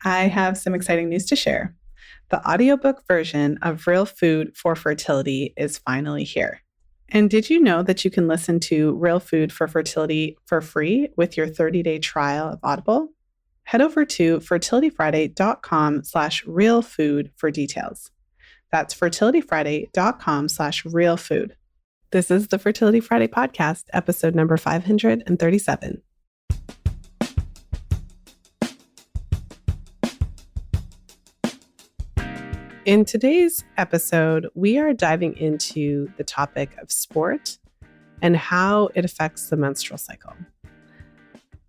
I have some exciting news to share. The audiobook version of Real Food for Fertility is finally here. And did you know that you can listen to Real Food for Fertility for free with your 30-day trial of Audible? Head over to fertilityfriday.com/realfood for details. That's fertilityfriday.com/realfood. This is the Fertility Friday podcast, episode number 537. In today's episode, we are diving into the topic of sport and how it affects the menstrual cycle.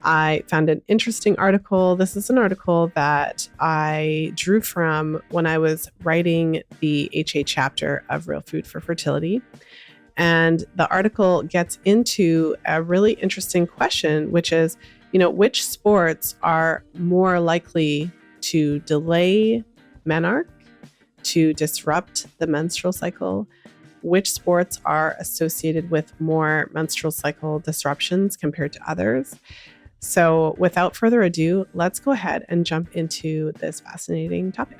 I found an interesting article. This is an article that I drew from when I was writing the HA chapter of Real Food for Fertility. And the article gets into a really interesting question, which is, which sports are more likely to delay menarche, to disrupt the menstrual cycle? Which sports are associated with more menstrual cycle disruptions compared to others? So without further ado, let's go ahead and jump into this fascinating topic.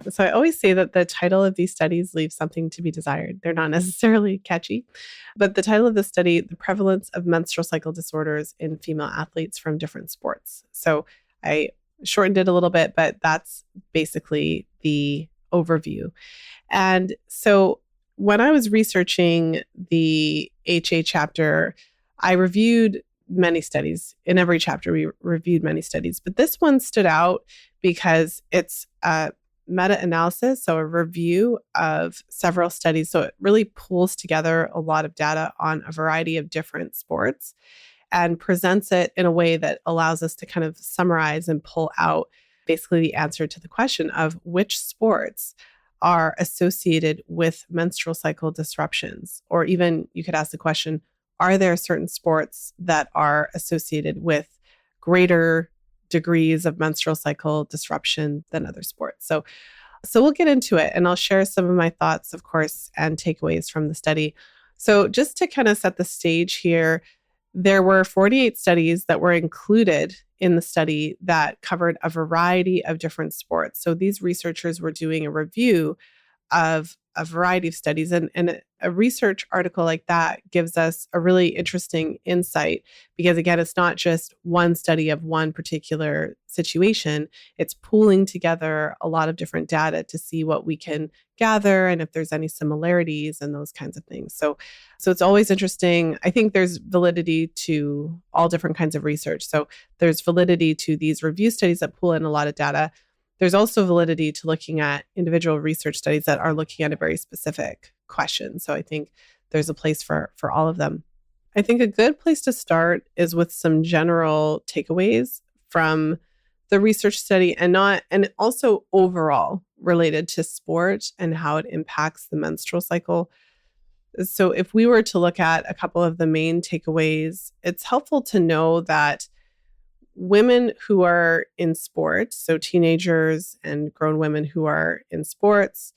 So I always say that the title of these studies leaves something to be desired. They're not necessarily catchy, but the title of the study, The Prevalence of Menstrual Cycle Disorders in Female Athletes from Different Sports. So I shortened it a little bit, but that's basically the overview. And so when I was researching the HA chapter, I reviewed many studies. In every chapter, we reviewed many studies, but this one stood out because it's a meta-analysis, so a review of several studies. So it really pulls together a lot of data on a variety of different sports and presents it in a way that allows us to kind of summarize and pull out basically the answer to the question of which sports are associated with menstrual cycle disruptions. Or even you could ask the question, are there certain sports that are associated with greater degrees of menstrual cycle disruption than other sports? So we'll get into it, and I'll share some of my thoughts, of course, and takeaways from the study. So just to kind of set the stage here, there were 48 studies that were included in the study that covered a variety of different sports. So these researchers were doing a review of a variety of studies. And a research article like that gives us a really interesting insight because, again, it's not just one study of one particular situation. It's pooling together a lot of different data to see what we can gather and if there's any similarities and those kinds of things. So it's always interesting. I think there's validity to all different kinds of research. So there's validity to these review studies that pull in a lot of data. There's also validity to looking at individual research studies that are looking at a very specific question. So I think there's a place for all of them. I think a good place to start is with some general takeaways from the research study and also overall related to sport and how it impacts the menstrual cycle. So if we were to look at a couple of the main takeaways, it's helpful to know that women who are in sport, so teenagers and grown women who are in sports,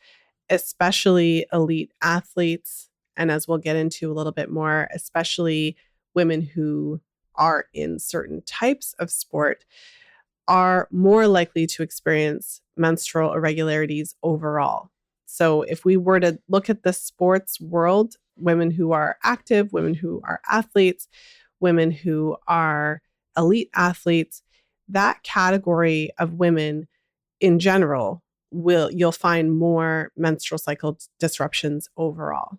especially elite athletes, and as we'll get into a little bit more, especially women who are in certain types of sport, are more likely to experience menstrual irregularities overall. So if we were to look at the sports world, women who are active, women who are athletes, women who are elite athletes, that category of women in general you'll find more menstrual cycle disruptions overall.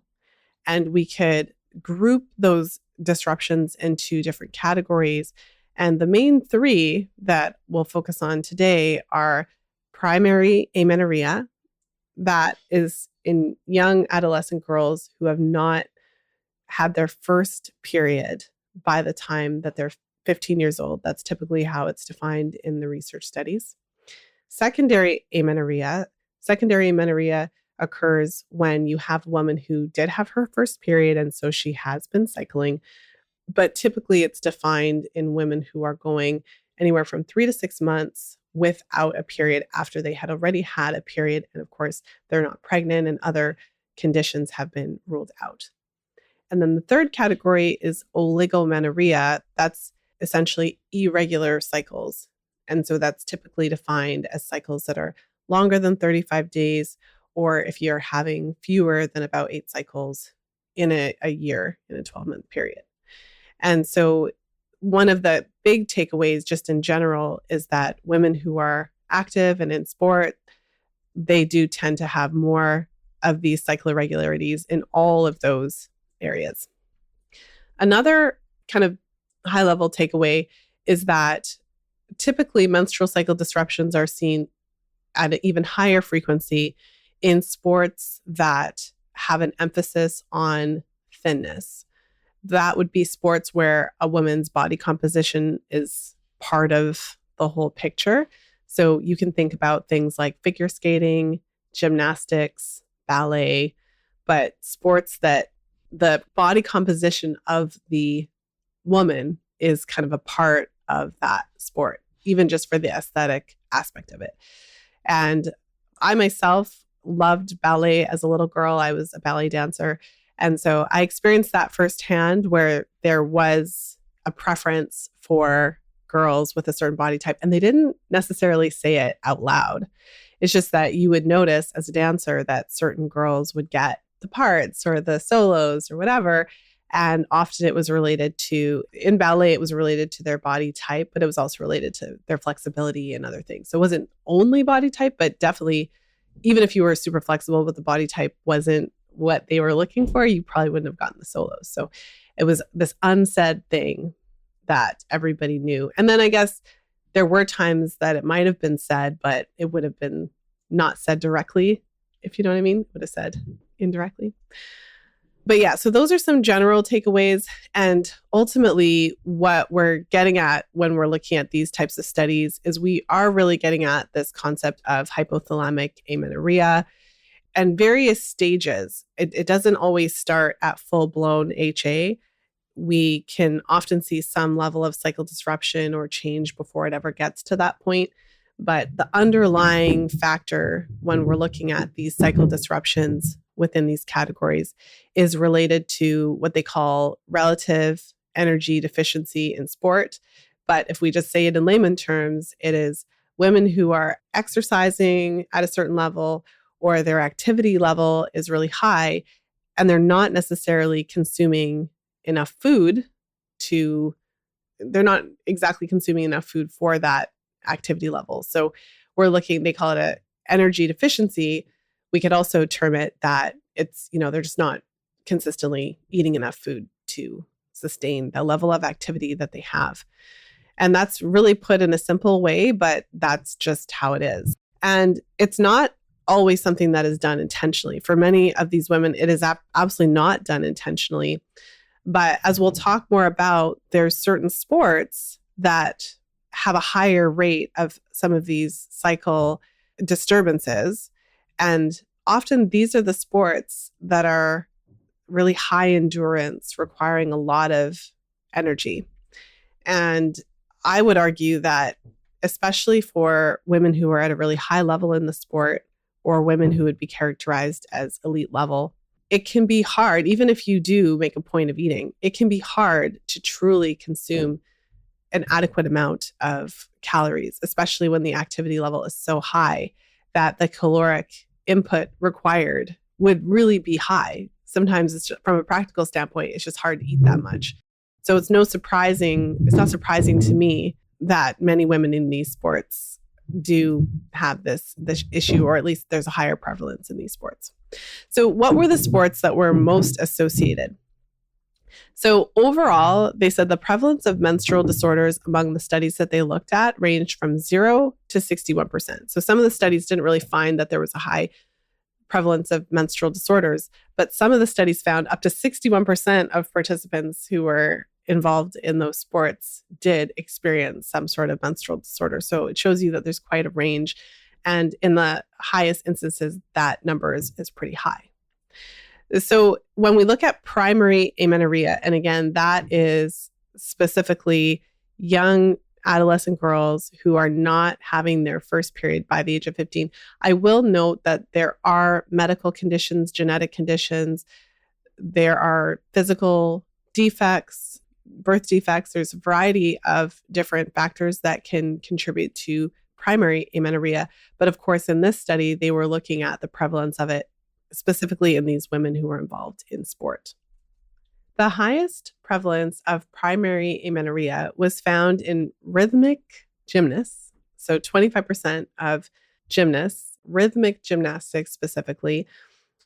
And we could group those disruptions into different categories. And the main three that we'll focus on today are primary amenorrhea, that is in young adolescent girls who have not had their first period by the time that they're 15 years old. That's typically how it's defined in the research studies. Secondary amenorrhea occurs when you have a woman who did have her first period, and so she has been cycling. But typically it's defined in women who are going anywhere from 3 to 6 months without a period after they had already had a period. And of course, they're not pregnant and other conditions have been ruled out. And then the third category is oligomenorrhea. That's essentially irregular cycles. And so that's typically defined as cycles that are longer than 35 days, or if you're having fewer than about 8 cycles in a year, in a 12-month period. And so one of the big takeaways just in general is that women who are active and in sport, they do tend to have more of these cycle irregularities in all of those areas. Another kind of high-level takeaway is that typically menstrual cycle disruptions are seen at an even higher frequency in sports that have an emphasis on thinness. That would be sports where a woman's body composition is part of the whole picture. So you can think about things like figure skating, gymnastics, ballet, but sports that the body composition of the woman is kind of a part of that sport, even just for the aesthetic aspect of it. And I myself loved ballet as a little girl. I was a ballet dancer. And so I experienced that firsthand, where there was a preference for girls with a certain body type, and they didn't necessarily say it out loud. It's just that you would notice as a dancer that certain girls would get the parts or the solos or whatever. And often it was related to, in ballet, it was related to their body type, but it was also related to their flexibility and other things. So it wasn't only body type, but definitely, even if you were super flexible, but the body type wasn't what they were looking for, you probably wouldn't have gotten the solos. So it was this unsaid thing that everybody knew. And then I guess there were times that it might have been said, but it would have been not said directly, if you know what I mean. It would have said indirectly. But yeah, so those are some general takeaways. And ultimately, what we're getting at when we're looking at these types of studies is we are really getting at this concept of hypothalamic amenorrhea and various stages. It doesn't always start at full-blown HA. We can often see some level of cycle disruption or change before it ever gets to that point. But the underlying factor when we're looking at these cycle disruptions within these categories is related to what they call relative energy deficiency in sport. But if we just say it in layman terms, it is women who are exercising at a certain level or their activity level is really high, and they're not necessarily consuming enough food they're not exactly consuming enough food for that activity level. So we're looking, they call it a energy deficiency. We could also term it that it's, they're just not consistently eating enough food to sustain the level of activity that they have. And that's really put in a simple way, but that's just how it is. And it's not always something that is done intentionally. For many of these women, it is absolutely not done intentionally. But as we'll talk more about, there's certain sports that have a higher rate of some of these cycle disturbances. And often these are the sports that are really high endurance, requiring a lot of energy. And I would argue that especially for women who are at a really high level in the sport, or women who would be characterized as elite level, it can be hard, even if you do make a point of eating, it can be hard to truly consume an adequate amount of calories, especially when the activity level is so high that the caloric input required would really be high. Sometimes it's just, from a practical standpoint, it's just hard to eat that much. So it's not surprising to me that many women in these sports do have this issue, or at least there's a higher prevalence in these sports. So what were the sports that were most associated? So overall, they said the prevalence of menstrual disorders among the studies that they looked at ranged from 0 to 61%. So some of the studies didn't really find that there was a high prevalence of menstrual disorders, but some of the studies found up to 61% of participants who were involved in those sports did experience some sort of menstrual disorder. So it shows you that there's quite a range. And in the highest instances, that number is pretty high. So when we look at primary amenorrhea, and again, that is specifically young adolescent girls who are not having their first period by the age of 15, I will note that there are medical conditions, genetic conditions there are physical defects, birth defects. There's a variety of different factors that can contribute to primary amenorrhea. But of course, in this study, they were looking at the prevalence of it specifically in these women who were involved in sport. The highest prevalence of primary amenorrhea was found in rhythmic gymnasts. So 25% of gymnasts, rhythmic gymnastics specifically,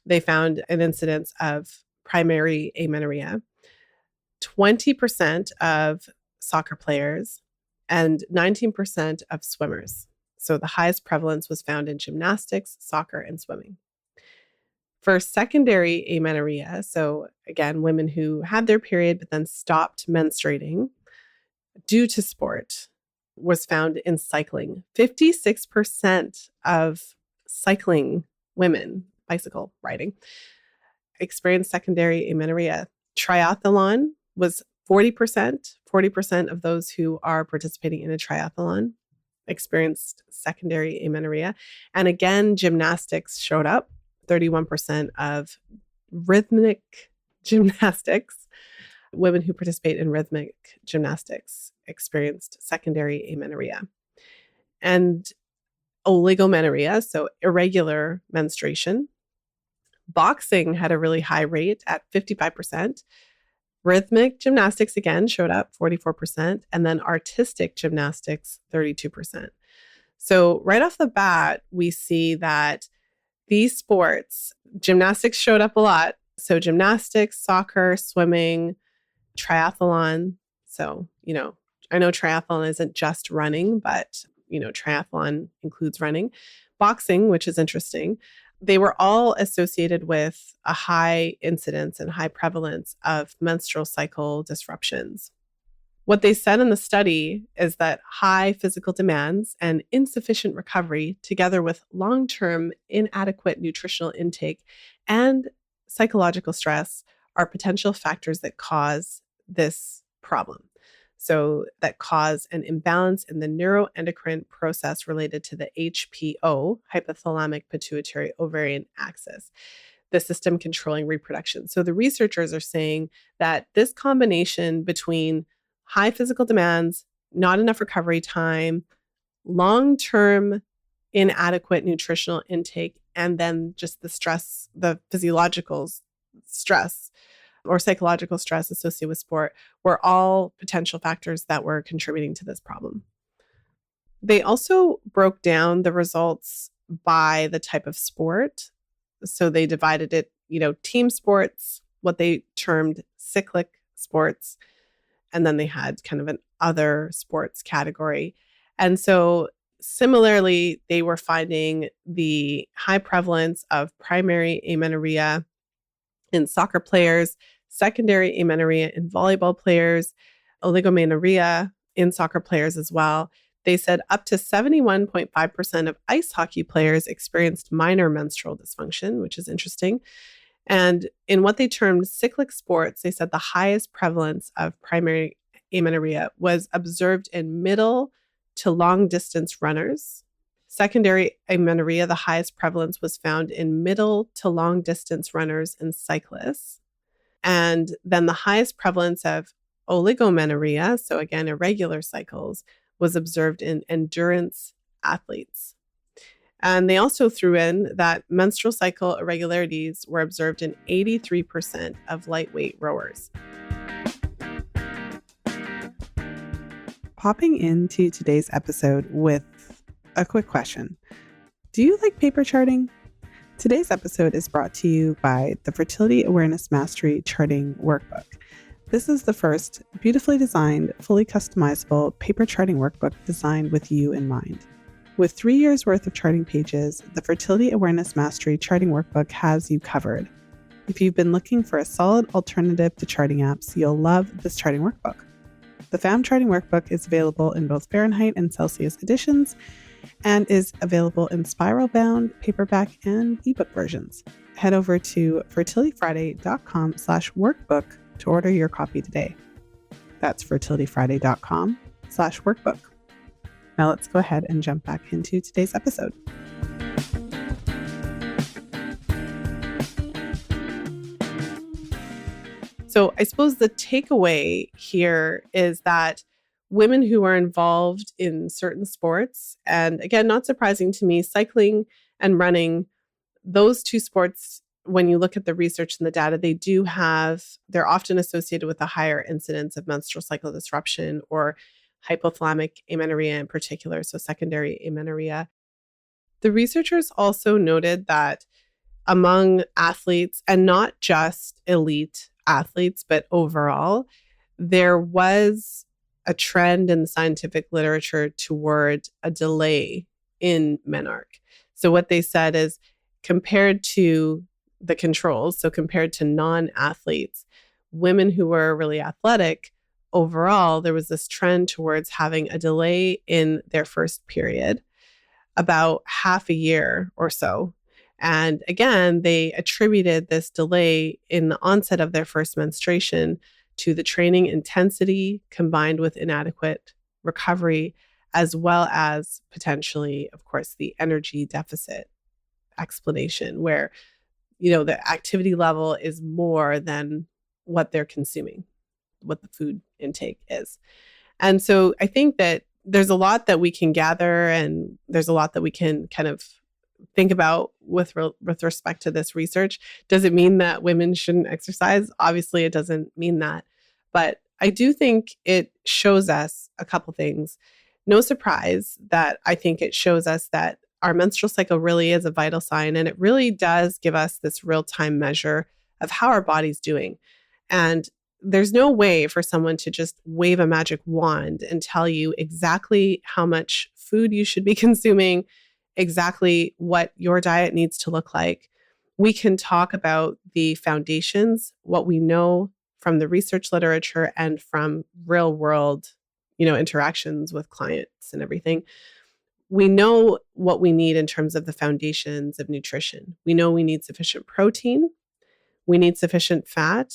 they found an incidence of primary amenorrhea. 20% of soccer players and 19% of swimmers. So the highest prevalence was found in gymnastics, soccer, and swimming. For secondary amenorrhea, so again, women who had their period but then stopped menstruating due to sport, was found in cycling. 56% of cycling women, bicycle riding, experienced secondary amenorrhea. Triathlon was 40%. 40% of those who are participating in a triathlon experienced secondary amenorrhea. And again, gymnastics showed up. 31% of rhythmic gymnastics, women who participate in rhythmic gymnastics, experienced secondary amenorrhea. And oligomenorrhea, so irregular menstruation. Boxing had a really high rate at 55%. Rhythmic gymnastics, again, showed up 44%. And then artistic gymnastics, 32%. So right off the bat, we see that these sports, gymnastics showed up a lot. So gymnastics, soccer, swimming, triathlon. So, I know triathlon isn't just running, but, triathlon includes running. Boxing, which is interesting. They were all associated with a high incidence and high prevalence of menstrual cycle disruptions. What they said in the study is that high physical demands and insufficient recovery, together with long-term inadequate nutritional intake and psychological stress, are potential factors that cause this problem. So that cause an imbalance in the neuroendocrine process related to the HPO, hypothalamic pituitary ovarian axis, the system controlling reproduction. So the researchers are saying that this combination between high physical demands, not enough recovery time, long-term inadequate nutritional intake, and then just the stress, the physiological stress or psychological stress associated with sport were all potential factors that were contributing to this problem. They also broke down the results by the type of sport. So they divided it, team sports, what they termed cyclic sports, and then they had kind of an other sports category. And so similarly, they were finding the high prevalence of primary amenorrhea in soccer players, secondary amenorrhea in volleyball players, oligomenorrhea in soccer players as well. They said up to 71.5% of ice hockey players experienced minor menstrual dysfunction, which is interesting. And in what they termed cyclic sports, they said the highest prevalence of primary amenorrhea was observed in middle to long distance runners. Secondary amenorrhea, the highest prevalence was found in middle to long distance runners and cyclists. And then the highest prevalence of oligomenorrhea, so again, irregular cycles, was observed in endurance athletes. And they also threw in that menstrual cycle irregularities were observed in 83% of lightweight rowers. Popping into today's episode with a quick question. Do you like paper charting? Today's episode is brought to you by the Fertility Awareness Mastery Charting Workbook. This is the first beautifully designed, fully customizable paper charting workbook designed with you in mind. With 3 years worth of charting pages, the Fertility Awareness Mastery Charting Workbook has you covered. If you've been looking for a solid alternative to charting apps, you'll love this charting workbook. The FAMM Charting Workbook is available in both Fahrenheit and Celsius editions and is available in spiral-bound, paperback, and ebook versions. Head over to fertilityfriday.com/workbook to order your copy today. That's fertilityfriday.com/workbook. Now let's go ahead and jump back into today's episode. So I suppose the takeaway here is that women who are involved in certain sports, and again, not surprising to me, cycling and running, those two sports, when you look at the research and the data, they're often associated with a higher incidence of menstrual cycle disruption or hypothalamic amenorrhea in particular, so secondary amenorrhea. The researchers also noted that among athletes, and not just elite athletes, but overall, there was a trend in the scientific literature toward a delay in menarche. So, what they said is compared to the controls, so compared to non athletes, women who were really athletic, overall, there was this trend towards having a delay in their first period, about half a year or so. And again, they attributed this delay in the onset of their first menstruation to the training intensity combined with inadequate recovery, as well as potentially, of course, the energy deficit explanation, where, the activity level is more than what they're consuming, what the food intake is. And so I think that there's a lot that we can gather, and there's a lot that we can kind of think about with respect to this research. Does it mean that women shouldn't exercise? Obviously, it doesn't mean that. But I do think it shows us a couple things. No surprise that I think it shows us that our menstrual cycle really is a vital sign, and it really does give us this real-time measure of how our body's doing. And there's no way for someone to just wave a magic wand and tell you exactly how much food you should be consuming, exactly what your diet needs to look like. We can talk about the foundations, what we know from the research literature and from real world, interactions with clients and everything. We know what we need in terms of the foundations of nutrition. We know we need sufficient protein, we need sufficient fat,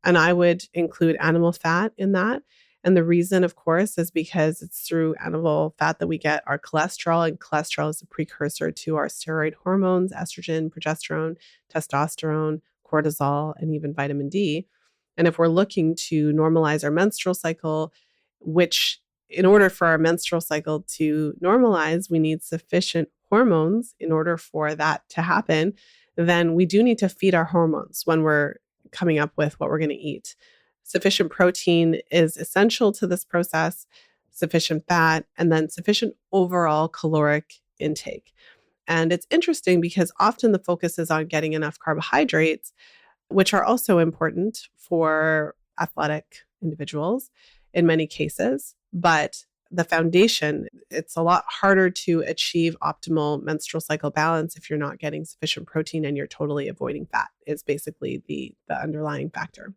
and I would include animal fat in that. And the reason, of course, is because it's through animal fat that we get our cholesterol, and cholesterol is a precursor to our steroid hormones, estrogen, progesterone, testosterone, cortisol, and even vitamin D. And if we're looking to normalize our menstrual cycle, which in order for our menstrual cycle to normalize, we need sufficient hormones in order for that to happen, then we do need to feed our hormones when we're coming up with what we're going to eat. Sufficient protein is essential to this process, sufficient fat, and then sufficient overall caloric intake. And it's interesting because often the focus is on getting enough carbohydrates, which are also important for athletic individuals in many cases. But the foundation, it's a lot harder to achieve optimal menstrual cycle balance if you're not getting sufficient protein and you're totally avoiding fat, is basically the underlying factor.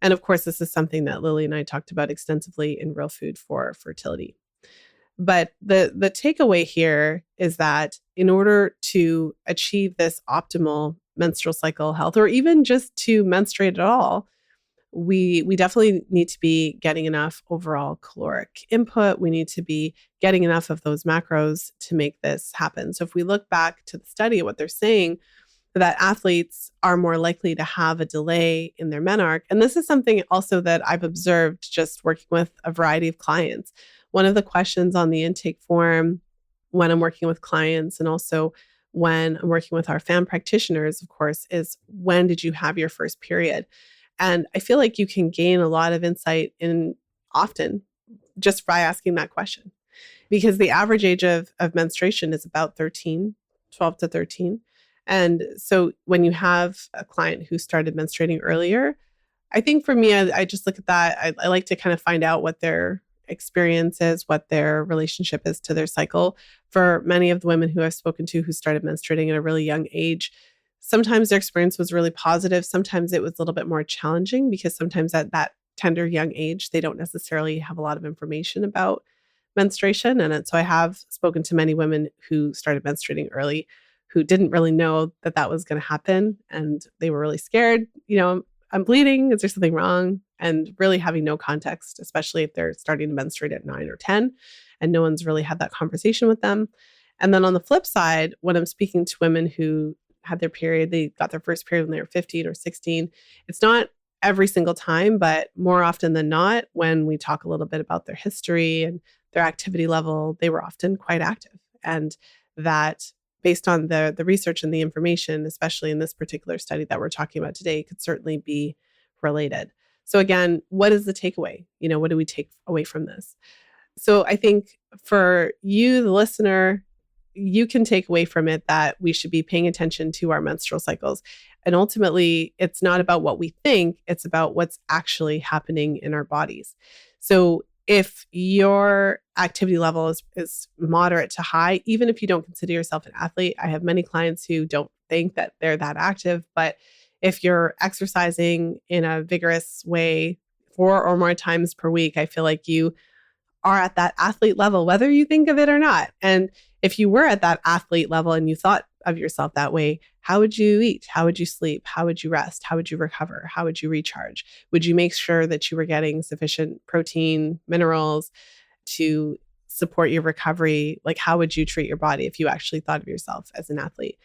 And of course, this is something that Lily and I talked about extensively in Real Food for Fertility. But the takeaway here is that in order to achieve this optimal menstrual cycle health, or even just to menstruate at all, we definitely need to be getting enough overall caloric input. We need to be getting enough of those macros to make this happen. So if we look back to the study, what they're saying, that athletes are more likely to have a delay in their menarche. And this is something also that I've observed just working with a variety of clients. One of the questions on the intake form when I'm working with clients, and also when I'm working with our FAMM practitioners, of course, is when did you have your first period? And I feel like you can gain a lot of insight in often just by asking that question, because the average age of menstruation is about 13, 12 to 13. And so when you have a client who started menstruating earlier, I think for me, I just look at that. I like to kind of find out what their experience is, what their relationship is to their cycle. For many of the women who I've spoken to who started menstruating at a really young age, sometimes their experience was really positive. Sometimes it was a little bit more challenging because sometimes at that tender young age, they don't necessarily have a lot of information about menstruation. And so I have spoken to many women who started menstruating early who didn't really know that that was going to happen. And they were really scared. I'm bleeding. Is there something wrong? And really having no context, especially if they're starting to menstruate at 9 or 10 and no one's really had that conversation with them. And then on the flip side, when I'm speaking to women who had their period, they got their first period when they were 15 or 16. It's not every single time, but more often than not, when we talk a little bit about their history and their activity level, they were often quite active. And that, based on the research and the information, especially in this particular study that we're talking about today, could certainly be related. So again, what is the takeaway? What do we take away from this? So I think for you, the listener, you can take away from it that we should be paying attention to our menstrual cycles. And ultimately, it's not about what we think, it's about what's actually happening in our bodies. So if your activity level is moderate to high, even if you don't consider yourself an athlete, I have many clients who don't think that they're that active, but if you're exercising in a vigorous way 4 or more times per week, I feel like you are at that athlete level, whether you think of it or not. And if you were at that athlete level and you thought of yourself that way, how would you eat? How would you sleep? How would you rest? How would you recover? How would you recharge? Would you make sure that you were getting sufficient protein, minerals to support your recovery? Like, how would you treat your body if you actually thought of yourself as an athlete?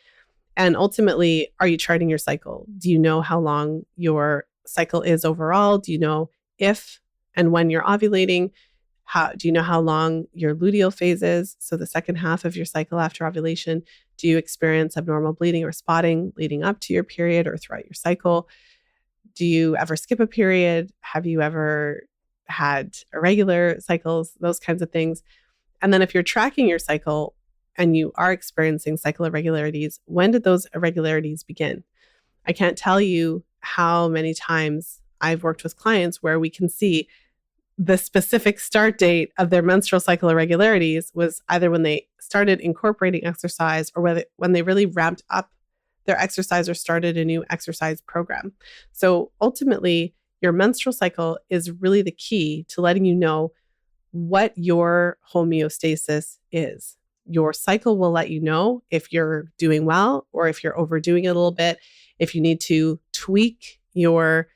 And ultimately, are you charting your cycle? Do you know how long your cycle is overall? Do you know if and when you're ovulating? Do you know how long your luteal phase is? So the second half of your cycle after ovulation. Do you experience abnormal bleeding or spotting leading up to your period or throughout your cycle? Do you ever skip a period? Have you ever had irregular cycles? Those kinds of things. And then if you're tracking your cycle and you are experiencing cycle irregularities, when did those irregularities begin? I can't tell you how many times I've worked with clients where we can see the specific start date of their menstrual cycle irregularities was either when they started incorporating exercise or when they really ramped up their exercise or started a new exercise program. So ultimately, your menstrual cycle is really the key to letting you know what your homeostasis is. Your cycle will let you know if you're doing well or if you're overdoing it a little bit, if you need to tweak your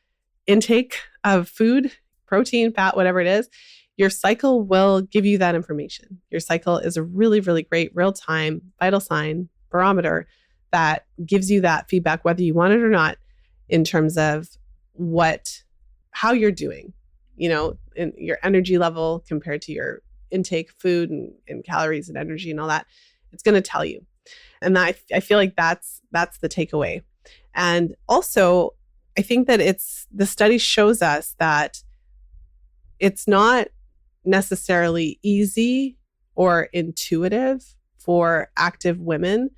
intake of food, protein, fat, whatever it is. Your cycle will give you that information. Your cycle is a really, really great real-time vital sign barometer that gives you that feedback, whether you want it or not, in terms of how you're doing, in your energy level compared to your intake food and calories and energy and all that. It's going to tell you. And I feel like that's the takeaway. And also, I think that the study shows us that it's not necessarily easy or intuitive for active women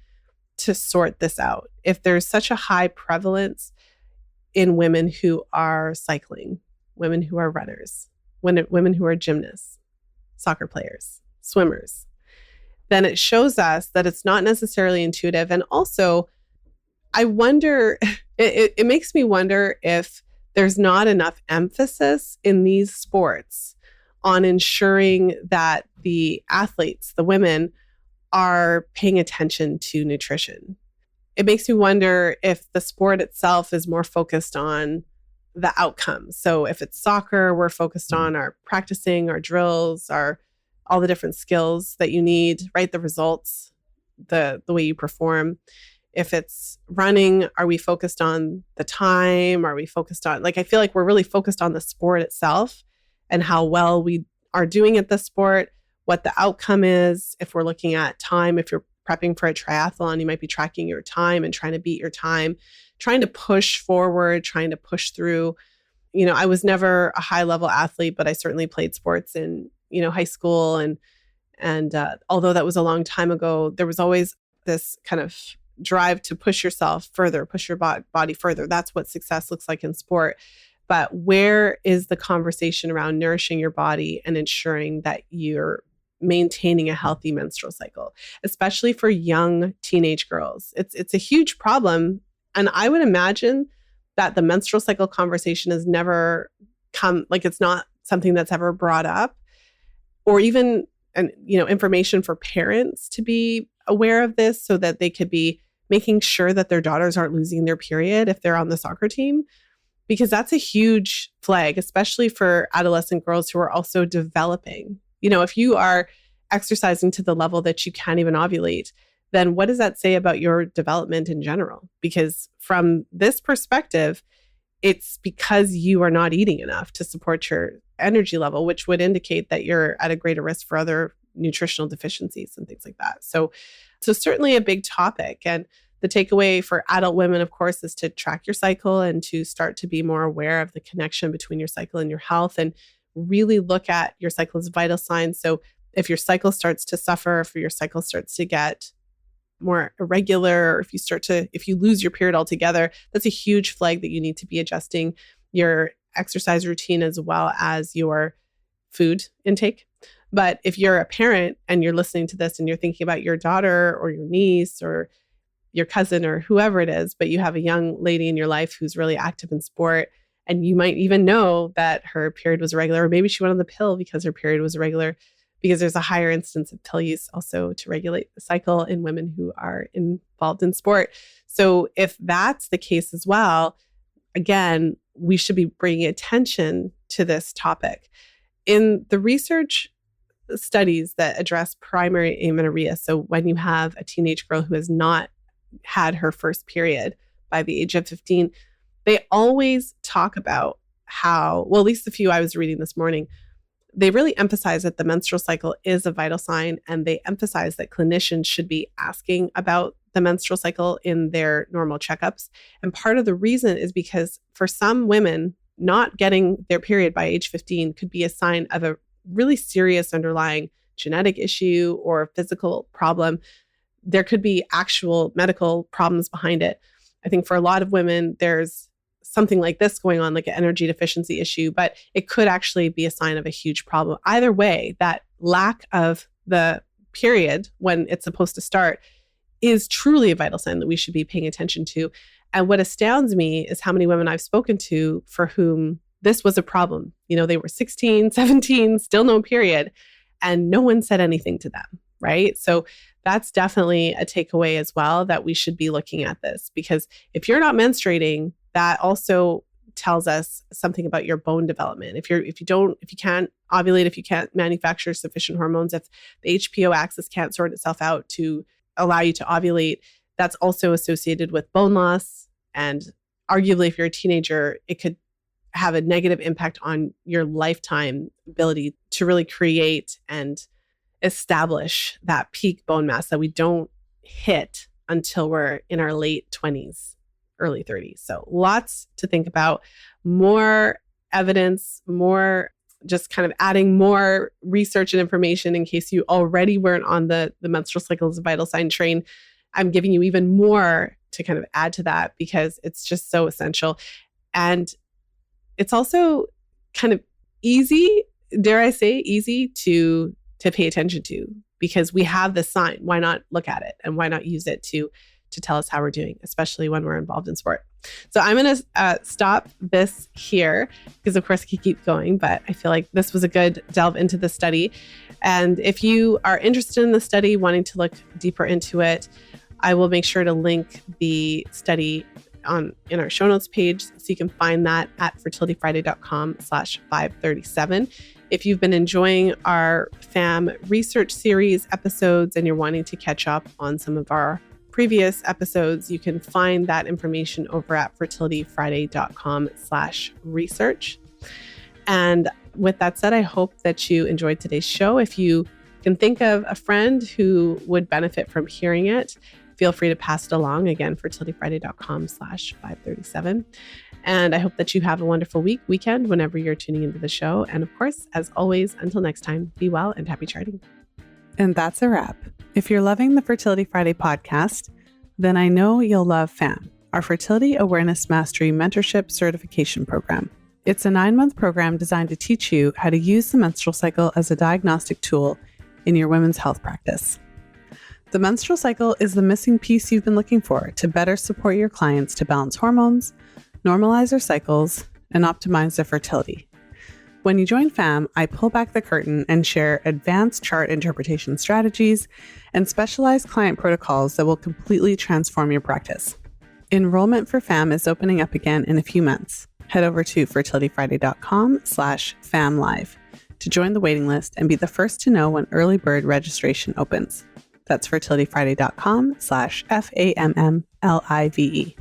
to sort this out. If there's such a high prevalence in women who are cycling, women who are runners, women who are gymnasts, soccer players, swimmers, then it shows us that it's not necessarily intuitive. And also, I wonder, it makes me wonder if there's not enough emphasis in these sports on ensuring that the athletes, the women, are paying attention to nutrition. It makes me wonder if the sport itself is more focused on the outcomes. So if it's soccer, we're focused on our practicing, our drills, all the different skills that you need, right? The results, the way you perform. If it's running, are we focused on the time? Are we focused on, I feel like we're really focused on the sport itself and how well we are doing at the sport, what the outcome is. If we're looking at time, if you're prepping for a triathlon, you might be tracking your time and trying to beat your time, trying to push forward, trying to push through. I was never a high level athlete, but I certainly played sports in, high school. And although that was a long time ago, there was always this kind of drive to push yourself further, push your body further. That's what success looks like in sport. But where is the conversation around nourishing your body and ensuring that you're maintaining a healthy menstrual cycle, especially for young teenage girls? It's a huge problem. And I would imagine that the menstrual cycle conversation has never it's not something that's ever brought up, or even information for parents to be aware of this so that they could be making sure that their daughters aren't losing their period if they're on the soccer team, because that's a huge flag, especially for adolescent girls who are also developing. If you are exercising to the level that you can't even ovulate, then what does that say about your development in general? Because from this perspective, it's because you are not eating enough to support your energy level, which would indicate that you're at a greater risk for other nutritional deficiencies and things like that. So certainly a big topic. And the takeaway for adult women, of course, is to track your cycle and to start to be more aware of the connection between your cycle and your health, and really look at your cycle as vital signs. So if your cycle starts to suffer, if your cycle starts to get more irregular, or if you lose your period altogether, that's a huge flag that you need to be adjusting your exercise routine as well as your food intake. But if you're a parent and you're listening to this and you're thinking about your daughter or your niece or your cousin or whoever it is, but you have a young lady in your life who's really active in sport, and you might even know that her period was irregular, or maybe she went on the pill because her period was irregular, because there's a higher instance of pill use also to regulate the cycle in women who are involved in sport. So if that's the case as well, again, we should be bringing attention to this topic. In the research studies that address primary amenorrhea, so when you have a teenage girl who has not had her first period by the age of 15, they always talk about how, well, at least the few I was reading this morning, they really emphasize that the menstrual cycle is a vital sign, and they emphasize that clinicians should be asking about the menstrual cycle in their normal checkups. And part of the reason is because for some women, not getting their period by age 15 could be a sign of a really serious underlying genetic issue or physical problem. There could be actual medical problems behind it. I think for a lot of women, there's something like this going on, like an energy deficiency issue, but it could actually be a sign of a huge problem. Either way, that lack of the period when it's supposed to start is truly a vital sign that we should be paying attention to. And what astounds me is how many women I've spoken to for whom this was a problem. You know, they were 16, 17, still no period, and no one said anything to them, right? So that's definitely a takeaway as well, that we should be looking at this, because if you're not menstruating, that also tells us something about your bone development. If you can't ovulate, if you can't manufacture sufficient hormones, if the HPO axis can't sort itself out to allow you to ovulate, that's also associated with bone loss. And arguably, if you're a teenager, it could have a negative impact on your lifetime ability to really create and establish that peak bone mass that we don't hit until we're in our late 20s, early 30s. So lots to think about, more evidence, more just kind of adding more research and information in case you already weren't on the menstrual cycle as a vital sign train. I'm giving you even more to kind of add to that because it's just so essential. And it's also kind of easy, dare I say, easy to pay attention to, because we have this sign. Why not look at it, and why not use it to tell us how we're doing, especially when we're involved in sport? So I'm going to stop this here because, of course, I could keep going, but I feel like this was a good delve into the study. And if you are interested in the study, wanting to look deeper into it, I will make sure to link the study in our show notes page, so you can find that at fertilityfriday.com/537. If you've been enjoying our FAMM Research Series episodes and you're wanting to catch up on some of our previous episodes, you can find that information over at fertilityfriday.com/research. And with that said, I hope that you enjoyed today's show. If you can think of a friend who would benefit from hearing it, feel free to pass it along. Again, fertilityfriday.com/537. And I hope that you have a wonderful weekend, whenever you're tuning into the show. And of course, as always, until next time, be well and happy charting. And that's a wrap. If you're loving the Fertility Friday podcast, then I know you'll love FAMM, our Fertility Awareness Mastery Mentorship Certification Program. It's a 9-month program designed to teach you how to use the menstrual cycle as a diagnostic tool in your women's health practice. The menstrual cycle is the missing piece you've been looking for to better support your clients to balance hormones, normalize their cycles, and optimize their fertility. When you join FAMM, I pull back the curtain and share advanced chart interpretation strategies and specialized client protocols that will completely transform your practice. Enrollment for FAMM is opening up again in a few months. Head over to fertilityfriday.com/FAMMlive to join the waiting list and be the first to know when early bird registration opens. That's fertilityfriday.com/FAMMlive.